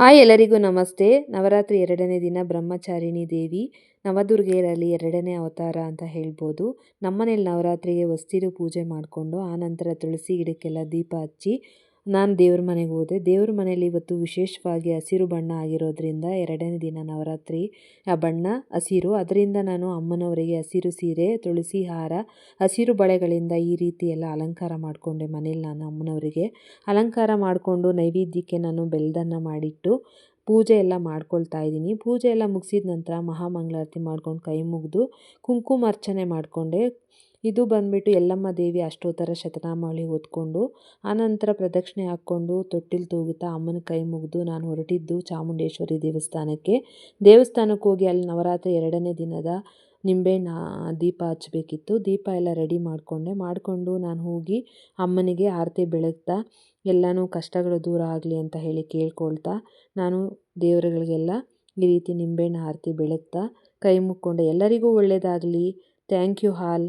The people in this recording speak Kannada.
ಹಾಯ್ ಎಲ್ಲರಿಗೂ ನಮಸ್ತೆ. ನವರಾತ್ರಿ 2ನೇ ದಿನ ಬ್ರಹ್ಮಚಾರಿಣಿ ದೇವಿ ನವದುರ್ಗೆಯರಲ್ಲಿ 2ನೇ ಅವತಾರ ಅಂತ ಹೇಳ್ಬೋದು. ನಮ್ಮನೇಲಿ ನವರಾತ್ರಿಗೆ ಹೊಸ್ತಿರು ಪೂಜೆ ಮಾಡಿಕೊಂಡು ಆನಂತರ ತುಳಸಿ ಗಿಡಕ್ಕೆಲ್ಲ ದೀಪ ಹಚ್ಚಿ ನಾನು ದೇವ್ರ ಮನೆಗೆ ಹೋದೆ. ದೇವ್ರ ಮನೇಲಿ ಇವತ್ತು ವಿಶೇಷವಾಗಿ ಹಸಿರು ಬಣ್ಣ ಆಗಿರೋದ್ರಿಂದ 2ನೇ ದಿನ ನವರಾತ್ರಿ ಆ ಬಣ್ಣ ಹಸಿರು. ಅದರಿಂದ ನಾನು ಅಮ್ಮನವರಿಗೆ ಹಸಿರು ಸೀರೆ, ತುಳಸಿ ಹಾರ, ಹಸಿರು ಬಳೆಗಳಿಂದ ಈ ರೀತಿ ಎಲ್ಲ ಅಲಂಕಾರ ಮಾಡಿಕೊಂಡೆ. ಮನೇಲಿ ನಾನು ಅಮ್ಮನವರಿಗೆ ಅಲಂಕಾರ ಮಾಡಿಕೊಂಡು ನೈವೇದ್ಯಕ್ಕೆ ನಾನು ಬೆಲ್ಲದನ್ನ ಮಾಡಿಟ್ಟು ಪೂಜೆ ಎಲ್ಲ ಮಾಡ್ಕೊಳ್ತಾ ಇದ್ದೀನಿ. ಪೂಜೆ ಎಲ್ಲ ಮುಗಿಸಿದ ನಂತರ ಮಹಾಮಂಗಳಾರತಿ ಮಾಡ್ಕೊಂಡು ಕೈ ಮುಗಿದು ಕುಂಕುಮಾರ್ಚನೆ ಮಾಡಿಕೊಂಡೆ. ಇದು ಬಂದುಬಿಟ್ಟು ಯಲ್ಲಮ್ಮ ದೇವಿ ಅಷ್ಟೋತ್ತರ ಶತನಾಮಾವಳಿ ಓದ್ಕೊಂಡು ಆನಂತರ ಪ್ರದಕ್ಷಿಣೆ ಹಾಕ್ಕೊಂಡು ತೊಟ್ಟಿಲು ತೂಗುತ್ತಾ ಅಮ್ಮನ ಕೈ ಮುಗಿದು ನಾನು ಹೊರಟಿದ್ದು ಚಾಮುಂಡೇಶ್ವರಿ ದೇವಸ್ಥಾನಕ್ಕೆ ಹೋಗಿ ಅಲ್ಲಿ ನವರಾತ್ರಿ 2ನೇ ದಿನದ ನಿಂಬೆಹಣ್ಣು ದೀಪ ಹಚ್ಚಬೇಕಿತ್ತು. ದೀಪ ಎಲ್ಲ ರೆಡಿ ಮಾಡಿಕೊಂಡು ನಾನು ಹೋಗಿ ಅಮ್ಮನಿಗೆ ಆರತಿ ಬೆಳಗ್ತಾ ಎಲ್ಲನೂ ಕಷ್ಟಗಳು ದೂರ ಆಗಲಿ ಅಂತ ಹೇಳಿ ಕೇಳ್ಕೊಳ್ತಾ ನಾನು ದೇವರುಗಳಿಗೆಲ್ಲ ಈ ರೀತಿ ನಿಂಬೆಹಣ್ಣು ಆರತಿ ಬೆಳಗ್ತಾ ಕೈ ಮುಕ್ಕೊಂಡೆ. ಎಲ್ಲರಿಗೂ ಒಳ್ಳೆಯದಾಗಲಿ. Thank you all.